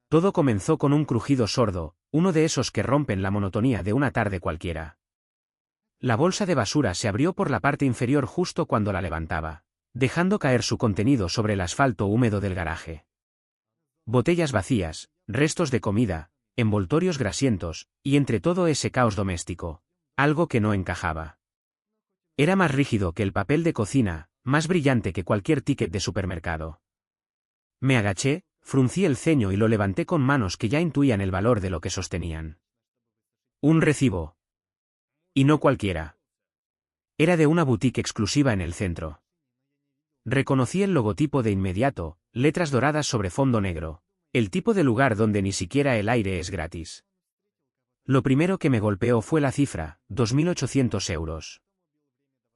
Todo comenzó con un crujido sordo, uno de esos que rompen la monotonía de una tarde cualquiera. La bolsa de basura se abrió por la parte inferior justo cuando la levantaba, dejando caer su contenido sobre el asfalto húmedo del garaje. Botellas vacías, restos de comida, envoltorios grasientos, y entre todo ese caos doméstico, algo que no encajaba. Era más rígido que el papel de cocina, más brillante que cualquier ticket de supermercado. Me agaché, fruncí el ceño y lo levanté con manos que ya intuían el valor de lo que sostenían. Un recibo. Y no cualquiera. Era de una boutique exclusiva en el centro. Reconocí el logotipo de inmediato, letras doradas sobre fondo negro, el tipo de lugar donde ni siquiera el aire es gratis. Lo primero que me golpeó fue la cifra, 2.800 euros.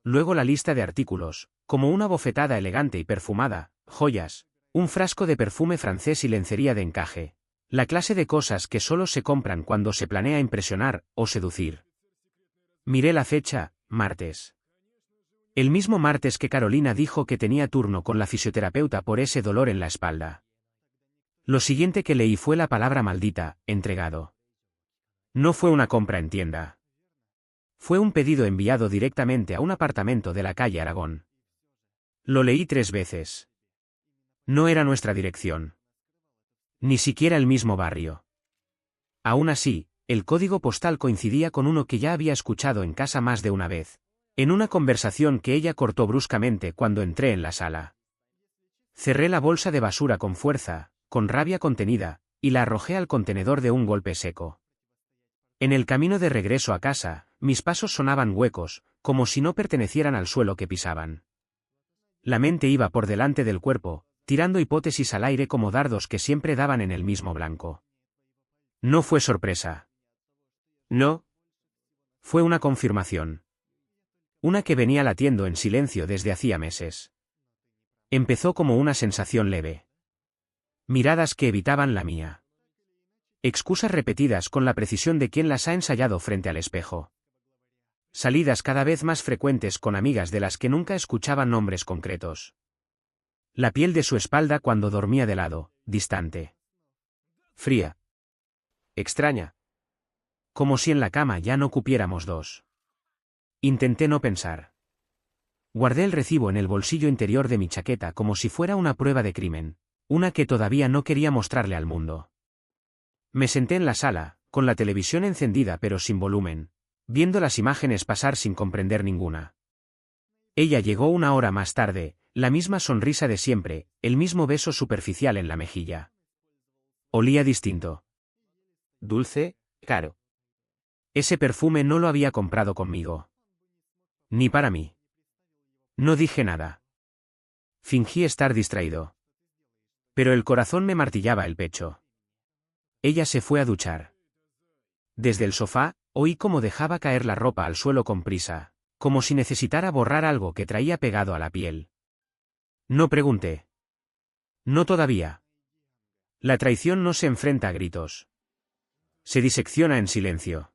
Luego la lista de artículos, como una bofetada elegante y perfumada, joyas, un frasco de perfume francés y lencería de encaje, la clase de cosas que solo se compran cuando se planea impresionar o seducir. Miré la fecha, martes. El mismo martes que Carolina dijo que tenía turno con la fisioterapeuta por ese dolor en la espalda. Lo siguiente que leí fue la palabra maldita, entregado. No fue una compra en tienda. Fue un pedido enviado directamente a un apartamento de la calle Aragón. Lo leí 3 veces. No era nuestra dirección. Ni siquiera el mismo barrio. Aún así, el código postal coincidía con uno que ya había escuchado en casa más de una vez, en una conversación que ella cortó bruscamente cuando entré en la sala. Cerré la bolsa de basura con fuerza, con rabia contenida, y la arrojé al contenedor de un golpe seco. En el camino de regreso a casa, mis pasos sonaban huecos, como si no pertenecieran al suelo que pisaban. La mente iba por delante del cuerpo, tirando hipótesis al aire como dardos que siempre daban en el mismo blanco. No fue sorpresa. No. Fue una confirmación. Una que venía latiendo en silencio desde hacía meses. Empezó como una sensación leve. Miradas que evitaban la mía. Excusas repetidas con la precisión de quien las ha ensayado frente al espejo. Salidas cada vez más frecuentes con amigas de las que nunca escuchaban nombres concretos. La piel de su espalda cuando dormía de lado, distante. Fría. Extraña. Como si en la cama ya no cupiéramos dos. Intenté no pensar. Guardé el recibo en el bolsillo interior de mi chaqueta como si fuera una prueba de crimen, una que todavía no quería mostrarle al mundo. Me senté en la sala, con la televisión encendida pero sin volumen, viendo las imágenes pasar sin comprender ninguna. Ella llegó 1 hora más tarde, la misma sonrisa de siempre, el mismo beso superficial en la mejilla. Olía distinto. Dulce, caro. Ese perfume no lo había comprado conmigo. Ni para mí. No dije nada. Fingí estar distraído. Pero el corazón me martillaba el pecho. Ella se fue a duchar. Desde el sofá, oí cómo dejaba caer la ropa al suelo con prisa, como si necesitara borrar algo que traía pegado a la piel. No pregunté. No todavía. La traición no se enfrenta a gritos. Se disecciona en silencio.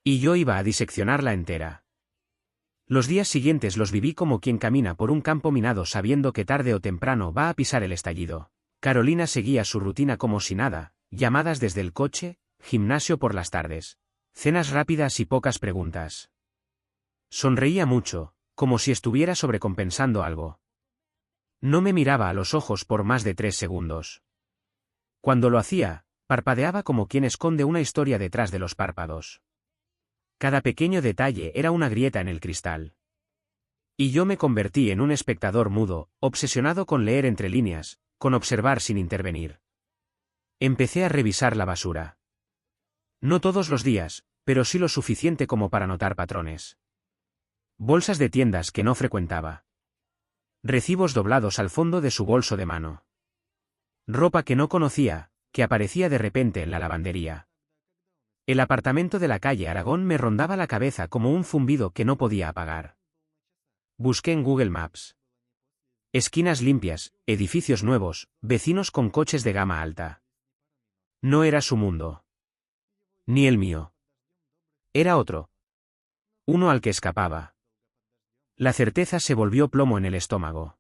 Y yo iba a diseccionarla entera. Los días siguientes los viví como quien camina por un campo minado sabiendo que tarde o temprano va a pisar el estallido. Carolina seguía su rutina como si nada, llamadas desde el coche, gimnasio por las tardes, cenas rápidas y pocas preguntas. Sonreía mucho, como si estuviera sobrecompensando algo. No me miraba a los ojos por más de 3 segundos. Cuando lo hacía, parpadeaba como quien esconde una historia detrás de los párpados. Cada pequeño detalle era una grieta en el cristal. Y yo me convertí en un espectador mudo, obsesionado con leer entre líneas, con observar sin intervenir. Empecé a revisar la basura. No todos los días, pero sí lo suficiente como para notar patrones. Bolsas de tiendas que no frecuentaba. Recibos doblados al fondo de su bolso de mano. Ropa que no conocía, que aparecía de repente en la lavandería. El apartamento de la calle Aragón me rondaba la cabeza como un zumbido que no podía apagar. Busqué en Google Maps. Esquinas limpias, edificios nuevos, vecinos con coches de gama alta. No era su mundo. Ni el mío. Era otro. Uno al que escapaba. La certeza se volvió plomo en el estómago.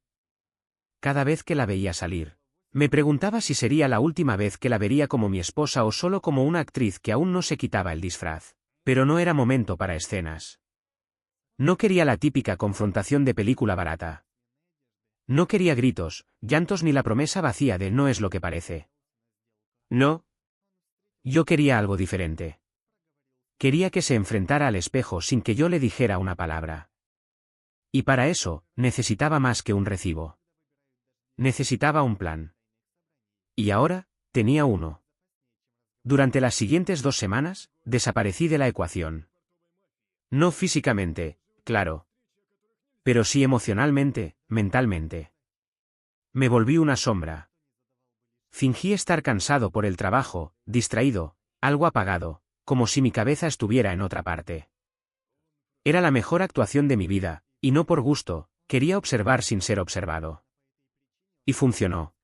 Cada vez que la veía salir. Me preguntaba si sería la última vez que la vería como mi esposa o solo como una actriz que aún no se quitaba el disfraz. Pero no era momento para escenas. No quería la típica confrontación de película barata. No quería gritos, llantos ni la promesa vacía de no es lo que parece. No. Yo quería algo diferente. Quería que se enfrentara al espejo sin que yo le dijera una palabra. Y para eso, necesitaba más que un recibo. Necesitaba un plan. Y ahora, tenía uno. Durante las siguientes 2 semanas, desaparecí de la ecuación. No físicamente, claro. Pero sí emocionalmente, mentalmente. Me volví una sombra. Fingí estar cansado por el trabajo, distraído, algo apagado, como si mi cabeza estuviera en otra parte. Era la mejor actuación de mi vida, y no por gusto, quería observar sin ser observado. Y funcionó.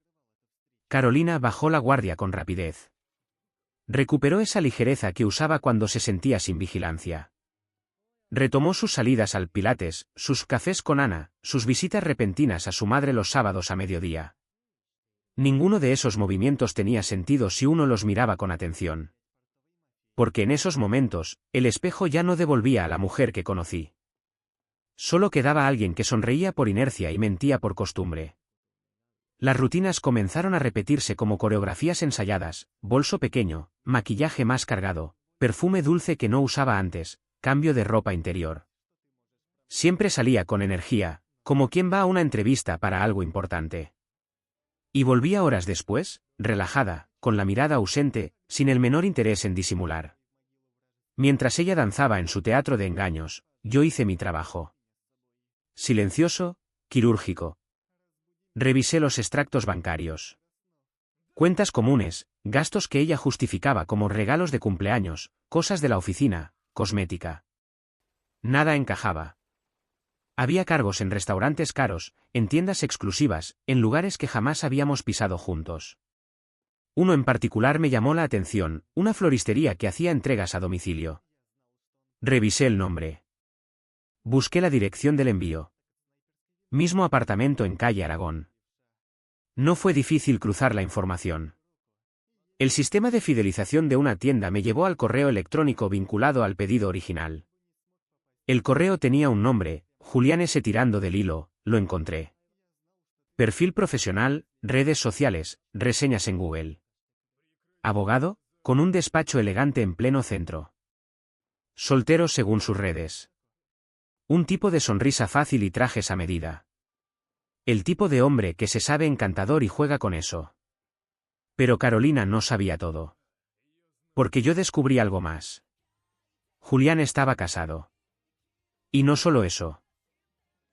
Carolina bajó la guardia con rapidez. Recuperó esa ligereza que usaba cuando se sentía sin vigilancia. Retomó sus salidas al Pilates, sus cafés con Ana, sus visitas repentinas a su madre los sábados a mediodía. Ninguno de esos movimientos tenía sentido si uno los miraba con atención. Porque en esos momentos, el espejo ya no devolvía a la mujer que conocí. Solo quedaba alguien que sonreía por inercia y mentía por costumbre. Las rutinas comenzaron a repetirse como coreografías ensayadas: bolso pequeño, maquillaje más cargado, perfume dulce que no usaba antes, cambio de ropa interior. Siempre salía con energía, como quien va a una entrevista para algo importante. Y volvía horas después, relajada, con la mirada ausente, sin el menor interés en disimular. Mientras ella danzaba en su teatro de engaños, yo hice mi trabajo. Silencioso, quirúrgico. Revisé los extractos bancarios. Cuentas comunes, gastos que ella justificaba como regalos de cumpleaños, cosas de la oficina, cosmética. Nada encajaba. Había cargos en restaurantes caros, en tiendas exclusivas, en lugares que jamás habíamos pisado juntos. Uno en particular me llamó la atención, una floristería que hacía entregas a domicilio. Revisé el nombre. Busqué la dirección del envío. Mismo apartamento en calle Aragón. No fue difícil cruzar la información. El sistema de fidelización de una tienda me llevó al correo electrónico vinculado al pedido original. El correo tenía un nombre, Julián S. Tirando del hilo, lo encontré. Perfil profesional, redes sociales, reseñas en Google. Abogado, con un despacho elegante en pleno centro. Soltero según sus redes. Un tipo de sonrisa fácil y trajes a medida. El tipo de hombre que se sabe encantador y juega con eso. Pero Carolina no sabía todo. Porque yo descubrí algo más. Julián estaba casado. Y no solo eso.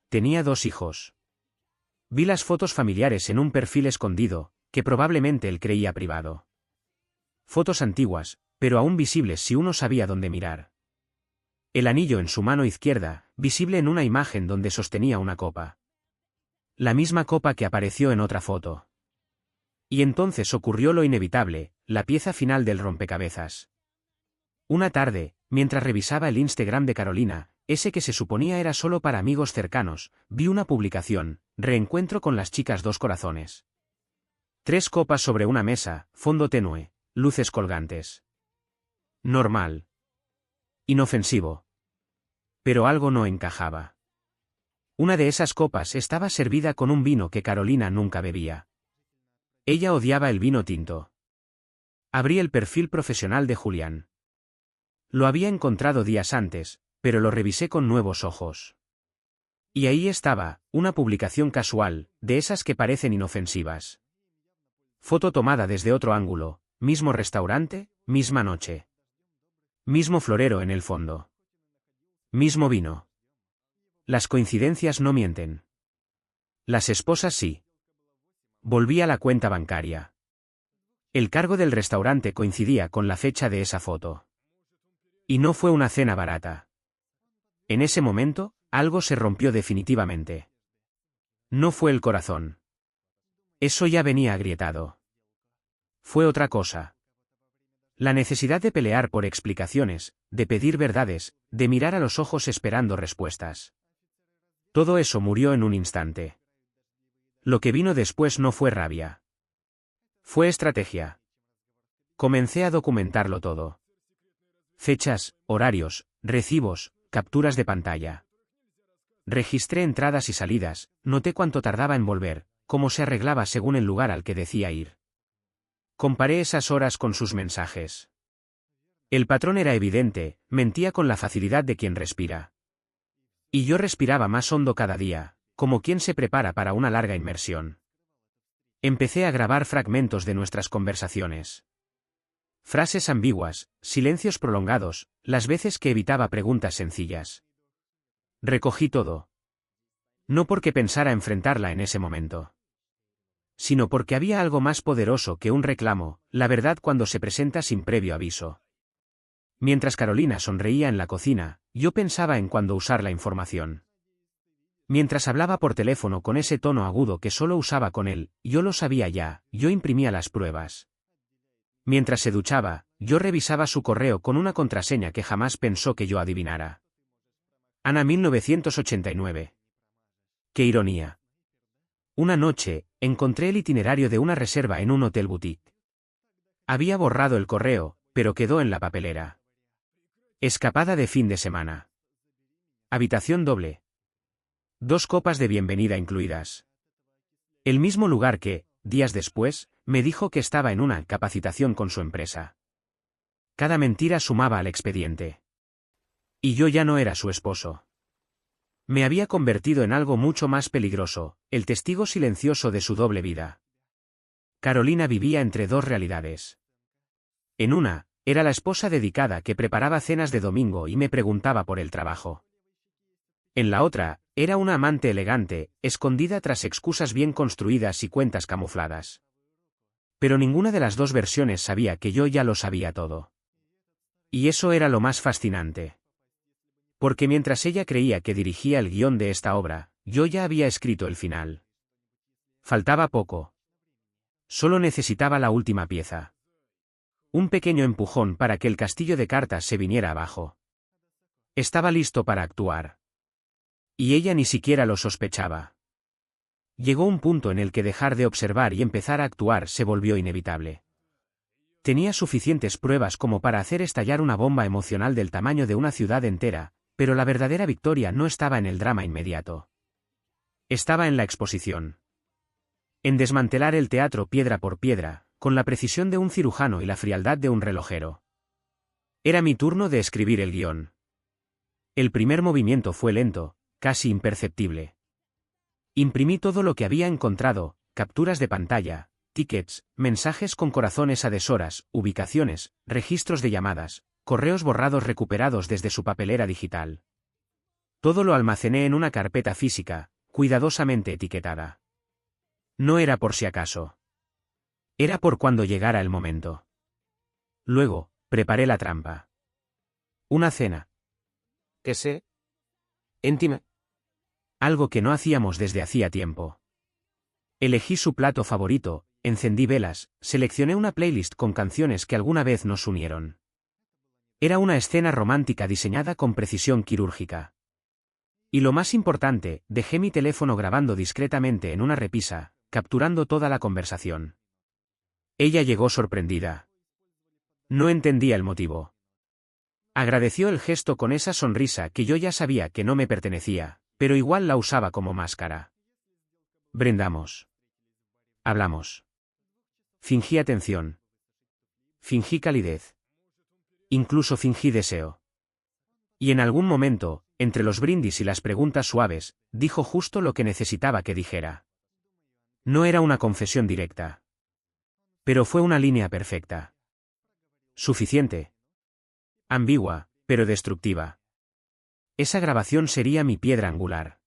Tenía 2 hijos. Vi las fotos familiares en un perfil escondido, que probablemente él creía privado. Fotos antiguas, pero aún visibles si uno sabía dónde mirar. El anillo en su mano izquierda, visible en una imagen donde sostenía una copa. La misma copa que apareció en otra foto. Y entonces ocurrió lo inevitable, la pieza final del rompecabezas. Una tarde, mientras revisaba el Instagram de Carolina, ese que se suponía era solo para amigos cercanos, vi una publicación: reencuentro con las chicas 2 corazones. 3 copas sobre una mesa, fondo tenue, luces colgantes. Normal. Inofensivo. Pero algo no encajaba. Una de esas copas estaba servida con un vino que Carolina nunca bebía. Ella odiaba el vino tinto. Abrí el perfil profesional de Julián. Lo había encontrado días antes, pero lo revisé con nuevos ojos. Y ahí estaba, una publicación casual, de esas que parecen inofensivas. Foto tomada desde otro ángulo, mismo restaurante, misma noche. Mismo florero en el fondo. Mismo vino. Las coincidencias no mienten. Las esposas sí. Volví a la cuenta bancaria. El cargo del restaurante coincidía con la fecha de esa foto. Y no fue una cena barata. En ese momento, algo se rompió definitivamente. No fue el corazón. Eso ya venía agrietado. Fue otra cosa. La necesidad de pelear por explicaciones, de pedir verdades, de mirar a los ojos esperando respuestas. Todo eso murió en un instante. Lo que vino después no fue rabia. Fue estrategia. Comencé a documentarlo todo. Fechas, horarios, recibos, capturas de pantalla. Registré entradas y salidas, noté cuánto tardaba en volver, cómo se arreglaba según el lugar al que decía ir. Comparé esas horas con sus mensajes. El patrón era evidente, mentía con la facilidad de quien respira. Y yo respiraba más hondo cada día, como quien se prepara para una larga inmersión. Empecé a grabar fragmentos de nuestras conversaciones. Frases ambiguas, silencios prolongados, las veces que evitaba preguntas sencillas. Recogí todo. No porque pensara enfrentarla en ese momento, sino porque había algo más poderoso que un reclamo, la verdad cuando se presenta sin previo aviso. Mientras Carolina sonreía en la cocina, yo pensaba en cuándo usar la información. Mientras hablaba por teléfono con ese tono agudo que solo usaba con él, yo lo sabía ya, yo imprimía las pruebas. Mientras se duchaba, yo revisaba su correo con una contraseña que jamás pensó que yo adivinara. Ana 1989. ¡Qué ironía! Una noche, encontré el itinerario de una reserva en un hotel boutique. Había borrado el correo, pero quedó en la papelera. Escapada de fin de semana. Habitación doble. 2 copas de bienvenida incluidas. El mismo lugar que, días después, me dijo que estaba en una capacitación con su empresa. Cada mentira sumaba al expediente. Y yo ya no era su esposo. Me había convertido en algo mucho más peligroso, el testigo silencioso de su doble vida. Carolina vivía entre 2 realidades. En una, era la esposa dedicada que preparaba cenas de domingo y me preguntaba por el trabajo. En la otra, era una amante elegante, escondida tras excusas bien construidas y cuentas camufladas. Pero ninguna de las 2 versiones sabía que yo ya lo sabía todo. Y eso era lo más fascinante. Porque mientras ella creía que dirigía el guión de esta obra, yo ya había escrito el final. Faltaba poco. Solo necesitaba la última pieza. Un pequeño empujón para que el castillo de cartas se viniera abajo. Estaba listo para actuar. Y ella ni siquiera lo sospechaba. Llegó un punto en el que dejar de observar y empezar a actuar se volvió inevitable. Tenía suficientes pruebas como para hacer estallar una bomba emocional del tamaño de una ciudad entera, pero la verdadera victoria no estaba en el drama inmediato. Estaba en la exposición. En desmantelar el teatro piedra por piedra, con la precisión de un cirujano y la frialdad de un relojero. Era mi turno de escribir el guión. El primer movimiento fue lento, casi imperceptible. Imprimí todo lo que había encontrado, capturas de pantalla, tickets, mensajes con corazones a deshoras, ubicaciones, registros de llamadas, correos borrados recuperados desde su papelera digital. Todo lo almacené en una carpeta física, cuidadosamente etiquetada. No era por si acaso. Era por cuando llegara el momento. Luego, preparé la trampa. Una cena. ¿Qué sé? Íntima. Algo que no hacíamos desde hacía tiempo. Elegí su plato favorito, encendí velas, seleccioné una playlist con canciones que alguna vez nos unieron. Era una escena romántica diseñada con precisión quirúrgica. Y lo más importante, dejé mi teléfono grabando discretamente en una repisa, capturando toda la conversación. Ella llegó sorprendida. No entendía el motivo. Agradeció el gesto con esa sonrisa que yo ya sabía que no me pertenecía, pero igual la usaba como máscara. Brindamos. Hablamos. Fingí atención. Fingí calidez. Incluso fingí deseo. Y en algún momento, entre los brindis y las preguntas suaves, dijo justo lo que necesitaba que dijera. No era una confesión directa. Pero fue una línea perfecta. Suficiente. Ambigua, pero destructiva. Esa grabación sería mi piedra angular.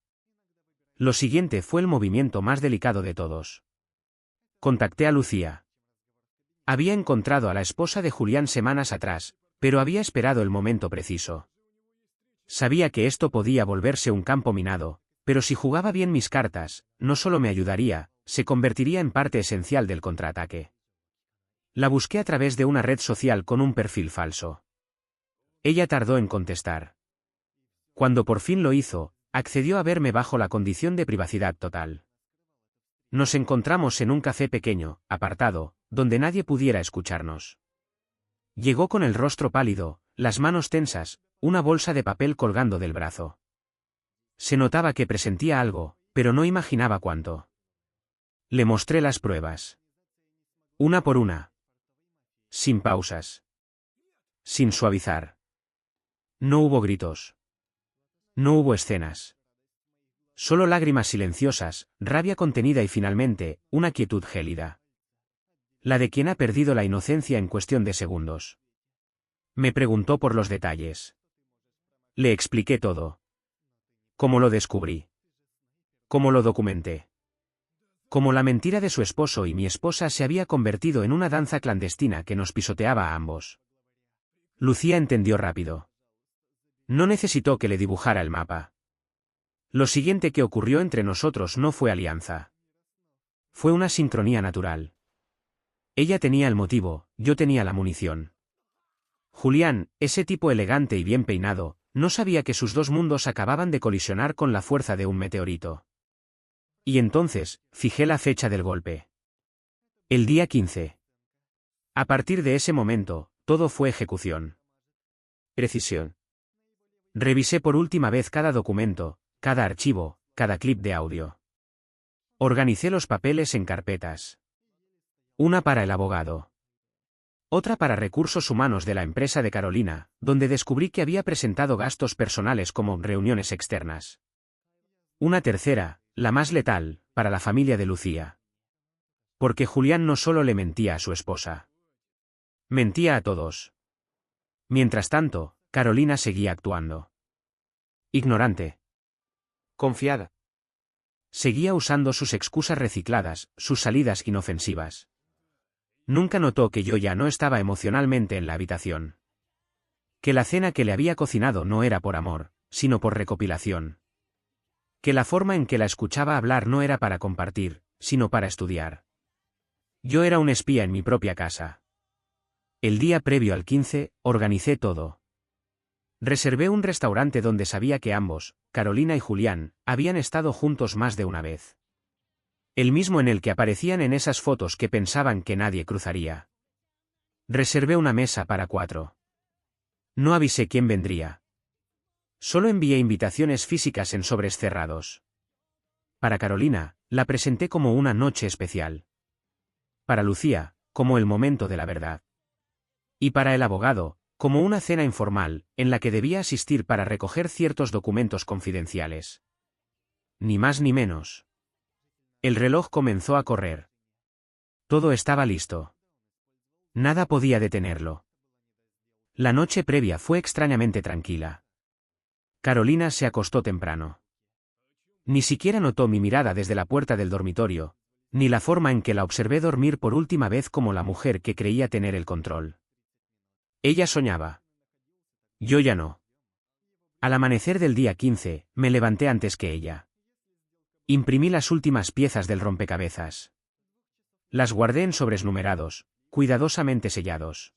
Lo siguiente fue el movimiento más delicado de todos. Contacté a Lucía. Había encontrado a la esposa de Julián semanas atrás, pero había esperado el momento preciso. Sabía que esto podía volverse un campo minado, pero si jugaba bien mis cartas, no solo me ayudaría, se convertiría en parte esencial del contraataque. La busqué a través de una red social con un perfil falso. Ella tardó en contestar. Cuando por fin lo hizo, accedió a verme bajo la condición de privacidad total. Nos encontramos en un café pequeño, apartado, donde nadie pudiera escucharnos. Llegó con el rostro pálido, las manos tensas, una bolsa de papel colgando del brazo. Se notaba que presentía algo, pero no imaginaba cuánto. Le mostré las pruebas. Una por una. Sin pausas. Sin suavizar. No hubo gritos. No hubo escenas. Solo lágrimas silenciosas, rabia contenida y finalmente, una quietud gélida. La de quien ha perdido la inocencia en cuestión de segundos. Me preguntó por los detalles. Le expliqué todo. Cómo lo descubrí. Cómo lo documenté. Cómo la mentira de su esposo y mi esposa se había convertido en una danza clandestina que nos pisoteaba a ambos. Lucía entendió rápido. No necesitó que le dibujara el mapa. Lo siguiente que ocurrió entre nosotros no fue alianza. Fue una sincronía natural. Ella tenía el motivo, yo tenía la munición. Julián, ese tipo elegante y bien peinado, no sabía que sus dos mundos acababan de colisionar con la fuerza de un meteorito. Y entonces, fijé la fecha del golpe. El día 15. A partir de ese momento, todo fue ejecución. Precisión. Revisé por última vez cada documento, cada archivo, cada clip de audio. Organicé los papeles en carpetas. Una para el abogado. Otra para recursos humanos de la empresa de Carolina, donde descubrí que había presentado gastos personales como reuniones externas. Una tercera, la más letal, para la familia de Lucía. Porque Julián no solo le mentía a su esposa. Mentía a todos. Mientras tanto, Carolina seguía actuando. Ignorante. Confiada. Seguía usando sus excusas recicladas, sus salidas inofensivas. Nunca notó que yo ya no estaba emocionalmente en la habitación. Que la cena que le había cocinado no era por amor, sino por recopilación. Que la forma en que la escuchaba hablar no era para compartir, sino para estudiar. Yo era un espía en mi propia casa. El día previo al 15, organicé todo. Reservé un restaurante donde sabía que ambos, Carolina y Julián, habían estado juntos más de una vez. El mismo en el que aparecían en esas fotos que pensaban que nadie cruzaría. Reservé una mesa para 4. No avisé quién vendría. Solo envié invitaciones físicas en sobres cerrados. Para Carolina, la presenté como una noche especial. Para Lucía, como el momento de la verdad. Y para el abogado, como una cena informal, en la que debía asistir para recoger ciertos documentos confidenciales. Ni más ni menos. El reloj comenzó a correr. Todo estaba listo. Nada podía detenerlo. La noche previa fue extrañamente tranquila. Carolina se acostó temprano. Ni siquiera notó mi mirada desde la puerta del dormitorio, ni la forma en que la observé dormir por última vez como la mujer que creía tener el control. Ella soñaba. Yo ya no. Al amanecer del día 15, me levanté antes que ella. Imprimí las últimas piezas del rompecabezas. Las guardé en sobres numerados, cuidadosamente sellados.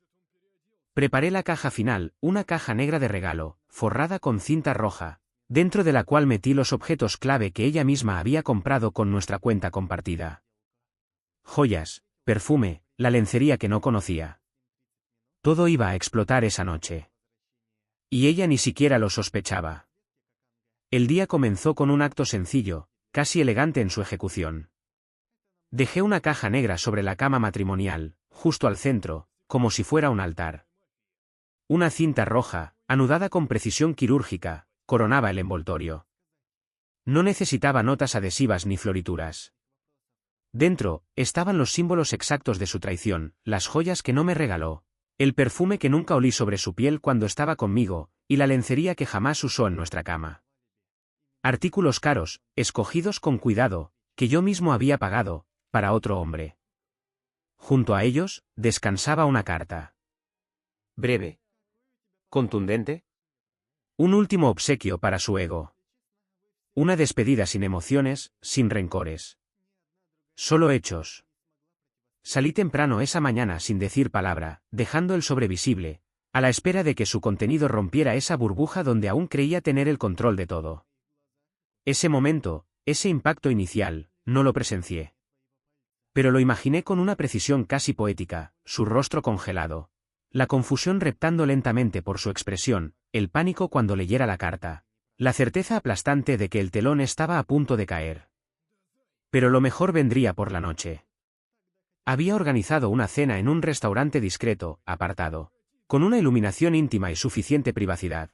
Preparé la caja final, una caja negra de regalo, forrada con cinta roja, dentro de la cual metí los objetos clave que ella misma había comprado con nuestra cuenta compartida. Joyas, perfume, la lencería que no conocía. Todo iba a explotar esa noche. Y ella ni siquiera lo sospechaba. El día comenzó con un acto sencillo, casi elegante en su ejecución. Dejé una caja negra sobre la cama matrimonial, justo al centro, como si fuera un altar. Una cinta roja, anudada con precisión quirúrgica, coronaba el envoltorio. No necesitaba notas adhesivas ni florituras. Dentro, estaban los símbolos exactos de su traición, las joyas que no me regaló, el perfume que nunca olí sobre su piel cuando estaba conmigo, y la lencería que jamás usó en nuestra cama. Artículos caros, escogidos con cuidado, que yo mismo había pagado, para otro hombre. Junto a ellos, descansaba una carta. Breve. ¿Contundente? Un último obsequio para su ego. Una despedida sin emociones, sin rencores. Solo hechos. Salí temprano esa mañana sin decir palabra, dejando el sobre visible, a la espera de que su contenido rompiera esa burbuja donde aún creía tener el control de todo. Ese momento, ese impacto inicial, no lo presencié. Pero lo imaginé con una precisión casi poética, su rostro congelado. La confusión reptando lentamente por su expresión, el pánico cuando leyera la carta. La certeza aplastante de que el telón estaba a punto de caer. Pero lo mejor vendría por la noche. Había organizado una cena en un restaurante discreto, apartado, con una iluminación íntima y suficiente privacidad.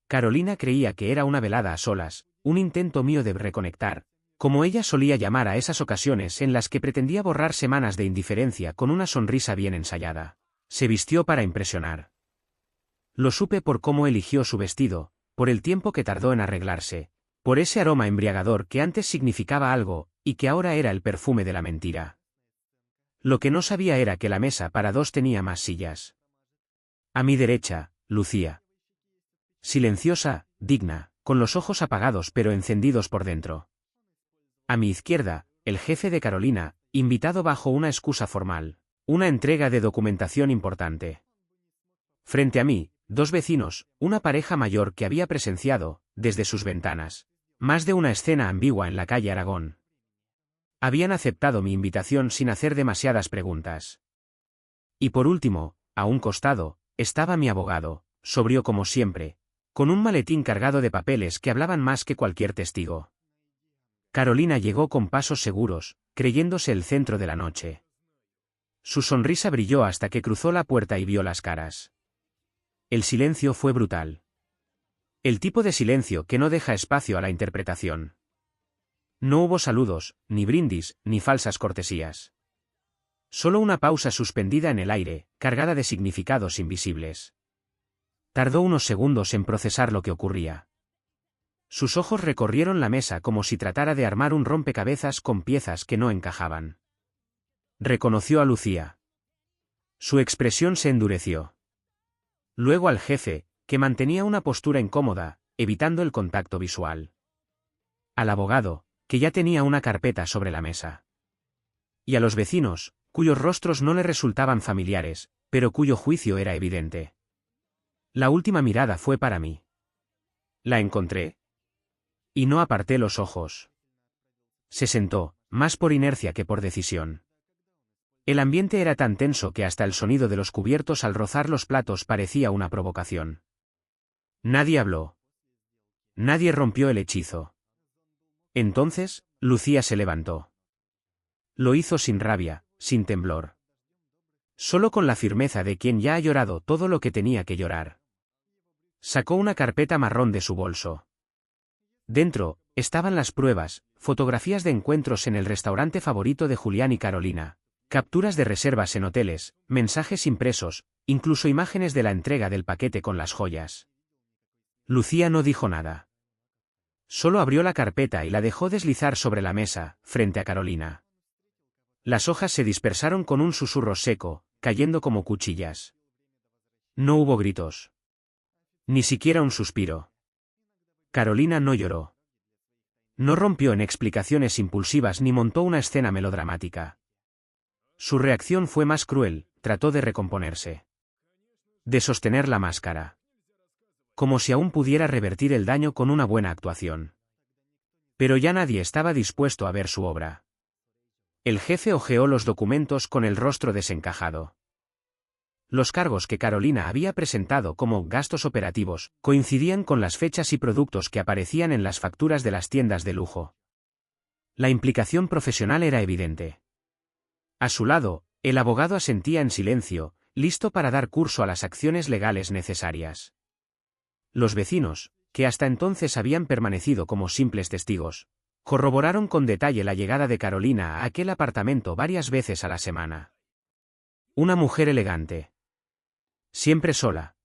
Carolina creía que era una velada a solas, un intento mío de reconectar, como ella solía llamar a esas ocasiones en las que pretendía borrar semanas de indiferencia con una sonrisa bien ensayada. Se vistió para impresionar. Lo supe por cómo eligió su vestido, por el tiempo que tardó en arreglarse, por ese aroma embriagador que antes significaba algo, y que ahora era el perfume de la mentira. Lo que no sabía era que la mesa para dos tenía más sillas. A mi derecha, Lucía. Silenciosa, digna, con los ojos apagados pero encendidos por dentro. A mi izquierda, el jefe de Carolina, invitado bajo una excusa formal, una entrega de documentación importante. Frente a mí, dos vecinos, una pareja mayor que había presenciado, desde sus ventanas, más de una escena ambigua en la calle Aragón. Habían aceptado mi invitación sin hacer demasiadas preguntas. Y por último, a un costado, estaba mi abogado, sobrio como siempre, con un maletín cargado de papeles que hablaban más que cualquier testigo. Carolina llegó con pasos seguros, creyéndose el centro de la noche. Su sonrisa brilló hasta que cruzó la puerta y vio las caras. El silencio fue brutal. El tipo de silencio que no deja espacio a la interpretación. No hubo saludos, ni brindis, ni falsas cortesías. Solo una pausa suspendida en el aire, cargada de significados invisibles. Tardó unos segundos en procesar lo que ocurría. Sus ojos recorrieron la mesa como si tratara de armar un rompecabezas con piezas que no encajaban. Reconoció a Lucía. Su expresión se endureció. Luego al jefe, que mantenía una postura incómoda, evitando el contacto visual. Al abogado, que ya tenía una carpeta sobre la mesa. Y a los vecinos, cuyos rostros no le resultaban familiares, pero cuyo juicio era evidente. La última mirada fue para mí. La encontré. Y no aparté los ojos. Se sentó, más por inercia que por decisión. El ambiente era tan tenso que hasta el sonido de los cubiertos al rozar los platos parecía una provocación. Nadie habló. Nadie rompió el hechizo. Entonces, Lucía se levantó. Lo hizo sin rabia, sin temblor. Solo con la firmeza de quien ya ha llorado todo lo que tenía que llorar. Sacó una carpeta marrón de su bolso. Dentro, estaban las pruebas, fotografías de encuentros en el restaurante favorito de Julián y Carolina, capturas de reservas en hoteles, mensajes impresos, incluso imágenes de la entrega del paquete con las joyas. Lucía no dijo nada. Solo abrió la carpeta y la dejó deslizar sobre la mesa, frente a Carolina. Las hojas se dispersaron con un susurro seco, cayendo como cuchillas. No hubo gritos. Ni siquiera un suspiro. Carolina no lloró. No rompió en explicaciones impulsivas ni montó una escena melodramática. Su reacción fue más cruel, trató de recomponerse. De sostener la máscara. Como si aún pudiera revertir el daño con una buena actuación. Pero ya nadie estaba dispuesto a ver su obra. El jefe hojeó los documentos con el rostro desencajado. Los cargos que Carolina había presentado como gastos operativos coincidían con las fechas y productos que aparecían en las facturas de las tiendas de lujo. La implicación profesional era evidente. A su lado, el abogado asentía en silencio, listo para dar curso a las acciones legales necesarias. Los vecinos, que hasta entonces habían permanecido como simples testigos, corroboraron con detalle la llegada de Carolina a aquel apartamento varias veces a la semana. Una mujer elegante. Siempre sola.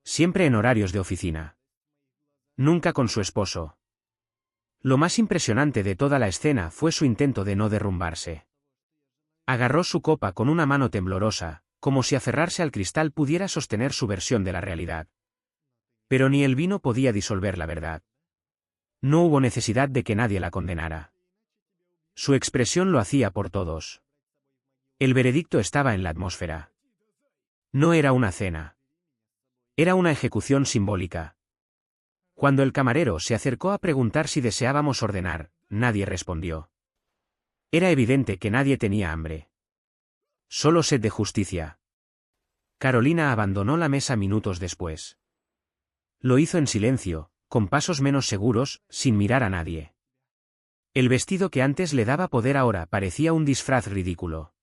Siempre en horarios de oficina. Nunca con su esposo. Lo más impresionante de toda la escena fue su intento de no derrumbarse. Agarró su copa con una mano temblorosa, como si aferrarse al cristal pudiera sostener su versión de la realidad. Pero ni el vino podía disolver la verdad. No hubo necesidad de que nadie la condenara. Su expresión lo hacía por todos. El veredicto estaba en la atmósfera. No era una cena. Era una ejecución simbólica. Cuando el camarero se acercó a preguntar si deseábamos ordenar, nadie respondió. Era evidente que nadie tenía hambre. Solo sed de justicia. Carolina abandonó la mesa minutos después. Lo hizo en silencio, con pasos menos seguros, sin mirar a nadie. El vestido que antes le daba poder ahora parecía un disfraz ridículo.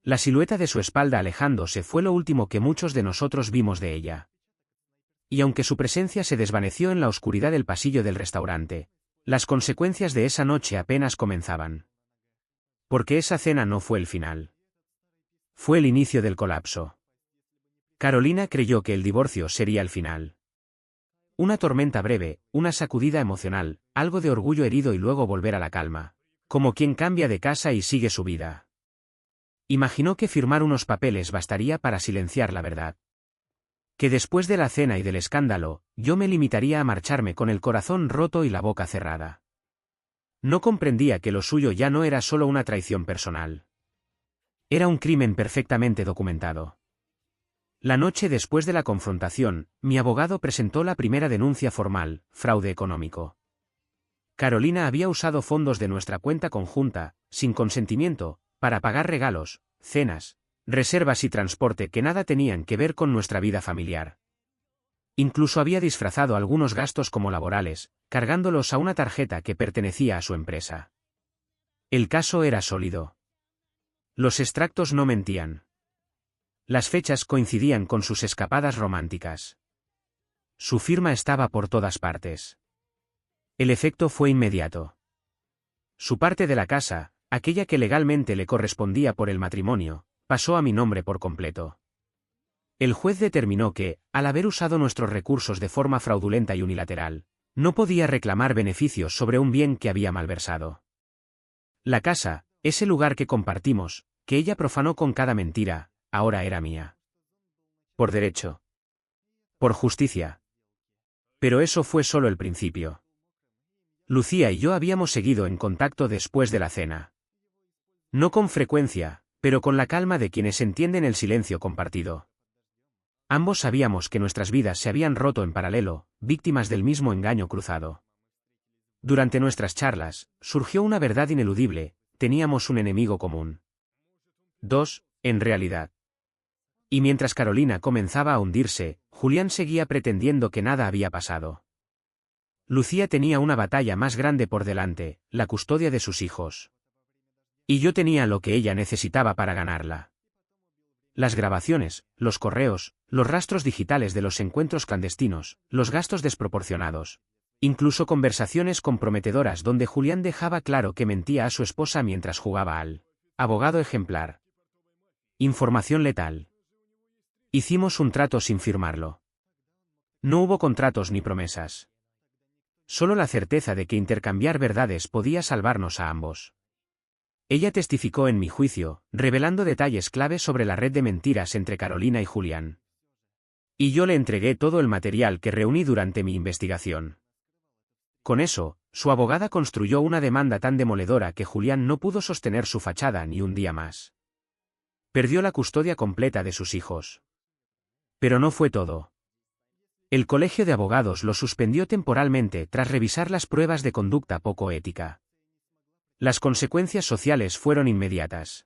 La silueta de su espalda alejándose fue lo último que muchos de nosotros vimos de ella. Y aunque su presencia se desvaneció en la oscuridad del pasillo del restaurante, las consecuencias de esa noche apenas comenzaban. Porque esa cena no fue el final. Fue el inicio del colapso. Carolina creyó que el divorcio sería el final. Una tormenta breve, una sacudida emocional, algo de orgullo herido y luego volver a la calma. Como quien cambia de casa y sigue su vida. Imaginó que firmar unos papeles bastaría para silenciar la verdad. Que después de la cena y del escándalo, yo me limitaría a marcharme con el corazón roto y la boca cerrada. No comprendía que lo suyo ya no era solo una traición personal. Era un crimen perfectamente documentado. La noche después de la confrontación, mi abogado presentó la primera denuncia formal, fraude económico. Carolina había usado fondos de nuestra cuenta conjunta, sin consentimiento, para pagar regalos, cenas, reservas y transporte que nada tenían que ver con nuestra vida familiar. Incluso había disfrazado algunos gastos como laborales, cargándolos a una tarjeta que pertenecía a su empresa. El caso era sólido. Los extractos no mentían. Las fechas coincidían con sus escapadas románticas. Su firma estaba por todas partes. El efecto fue inmediato. Su parte de la casa, aquella que legalmente le correspondía por el matrimonio, pasó a mi nombre por completo. El juez determinó que, al haber usado nuestros recursos de forma fraudulenta y unilateral, no podía reclamar beneficios sobre un bien que había malversado. La casa, ese lugar que compartimos, que ella profanó con cada mentira, ahora era mía. Por derecho. Por justicia. Pero eso fue solo el principio. Lucía y yo habíamos seguido en contacto después de la cena. No con frecuencia, pero con la calma de quienes entienden el silencio compartido. Ambos sabíamos que nuestras vidas se habían roto en paralelo, víctimas del mismo engaño cruzado. Durante nuestras charlas, surgió una verdad ineludible: teníamos un enemigo común. Dos, en realidad. Y mientras Carolina comenzaba a hundirse, Julián seguía pretendiendo que nada había pasado. Lucía tenía una batalla más grande por delante, la custodia de sus hijos. Y yo tenía lo que ella necesitaba para ganarla. Las grabaciones, los correos, los rastros digitales de los encuentros clandestinos, los gastos desproporcionados. Incluso conversaciones comprometedoras donde Julián dejaba claro que mentía a su esposa mientras jugaba al abogado ejemplar. Información letal. Hicimos un trato sin firmarlo. No hubo contratos ni promesas. Solo la certeza de que intercambiar verdades podía salvarnos a ambos. Ella testificó en mi juicio, revelando detalles clave sobre la red de mentiras entre Carolina y Julián. Y yo le entregué todo el material que reuní durante mi investigación. Con eso, su abogada construyó una demanda tan demoledora que Julián no pudo sostener su fachada ni un día más. Perdió la custodia completa de sus hijos. Pero no fue todo. El colegio de abogados lo suspendió temporalmente tras revisar las pruebas de conducta poco ética. Las consecuencias sociales fueron inmediatas.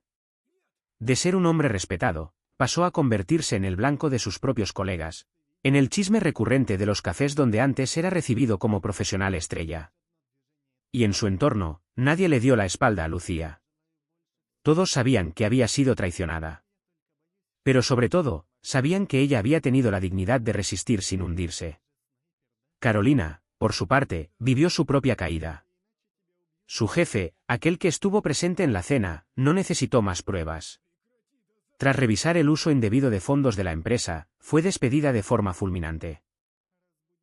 De ser un hombre respetado, pasó a convertirse en el blanco de sus propios colegas, en el chisme recurrente de los cafés donde antes era recibido como profesional estrella. Y en su entorno, nadie le dio la espalda a Lucía. Todos sabían que había sido traicionada. Pero sobre todo, sabían que ella había tenido la dignidad de resistir sin hundirse. Carolina, por su parte, vivió su propia caída. Su jefe, aquel que estuvo presente en la cena, no necesitó más pruebas. Tras revisar el uso indebido de fondos de la empresa, fue despedida de forma fulminante.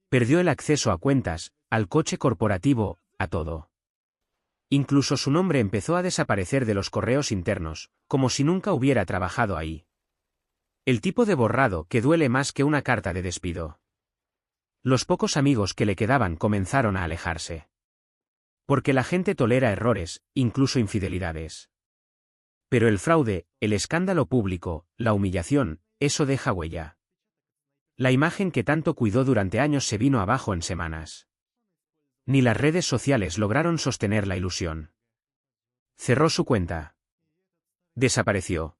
Perdió el acceso a cuentas, al coche corporativo, a todo. Incluso su nombre empezó a desaparecer de los correos internos, como si nunca hubiera trabajado ahí. El tipo de borrado que duele más que una carta de despido. Los pocos amigos que le quedaban comenzaron a alejarse. Porque la gente tolera errores, incluso infidelidades. Pero el fraude, el escándalo público, la humillación, eso deja huella. La imagen que tanto cuidó durante años se vino abajo en semanas. Ni las redes sociales lograron sostener la ilusión. Cerró su cuenta. Desapareció.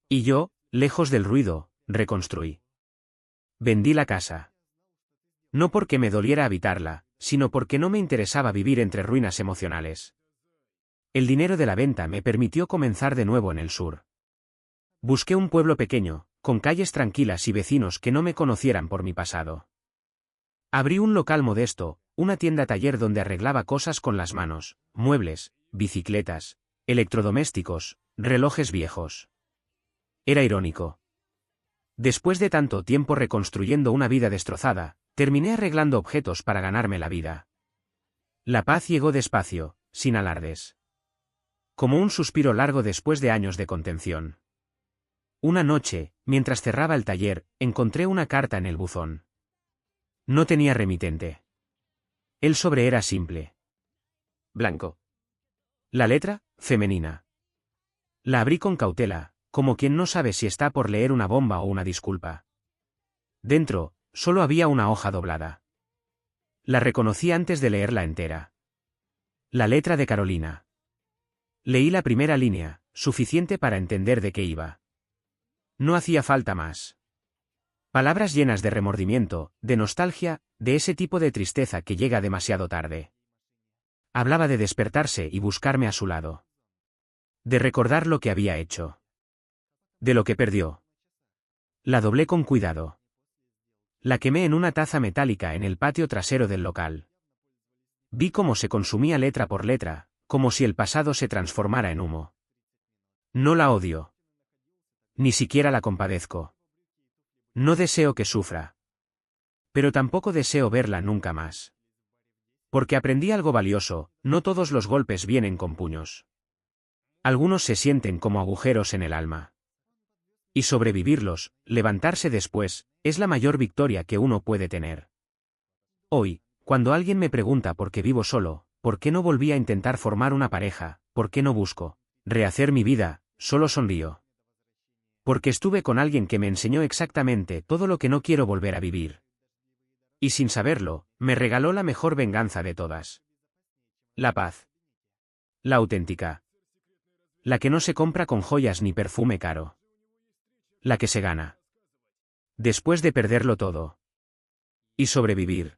Y yo, lejos del ruido, reconstruí. Vendí la casa. No porque me doliera habitarla, sino porque no me interesaba vivir entre ruinas emocionales. El dinero de la venta me permitió comenzar de nuevo en el sur. Busqué un pueblo pequeño, con calles tranquilas y vecinos que no me conocieran por mi pasado. Abrí un local modesto, una tienda-taller donde arreglaba cosas con las manos, muebles, bicicletas, electrodomésticos, relojes viejos. Era irónico. Después de tanto tiempo reconstruyendo una vida destrozada, terminé arreglando objetos para ganarme la vida. La paz llegó despacio, sin alardes. Como un suspiro largo después de años de contención. Una noche, mientras cerraba el taller, encontré una carta en el buzón. No tenía remitente. El sobre era simple. Blanco. La letra, femenina. La abrí con cautela, como quien no sabe si está por leer una bomba o una disculpa. Dentro, solo había una hoja doblada. La reconocí antes de leerla entera. La letra de Carolina. Leí la primera línea, suficiente para entender de qué iba. No hacía falta más. Palabras llenas de remordimiento, de nostalgia, de ese tipo de tristeza que llega demasiado tarde. Hablaba de despertarse y buscarme a su lado. De recordar lo que había hecho. De lo que perdió. La doblé con cuidado. La quemé en una taza metálica en el patio trasero del local. Vi cómo se consumía letra por letra, como si el pasado se transformara en humo. No la odio. Ni siquiera la compadezco. No deseo que sufra. Pero tampoco deseo verla nunca más. Porque aprendí algo valioso, no todos los golpes vienen con puños. Algunos se sienten como agujeros en el alma. Y sobrevivirlos, levantarse después, es la mayor victoria que uno puede tener. Hoy, cuando alguien me pregunta por qué vivo solo, por qué no volví a intentar formar una pareja, por qué no busco rehacer mi vida, solo sonrío. Porque estuve con alguien que me enseñó exactamente todo lo que no quiero volver a vivir. Y sin saberlo, me regaló la mejor venganza de todas. La paz. La auténtica. La que no se compra con joyas ni perfume caro. La que se gana. Después de perderlo todo. Y sobrevivir.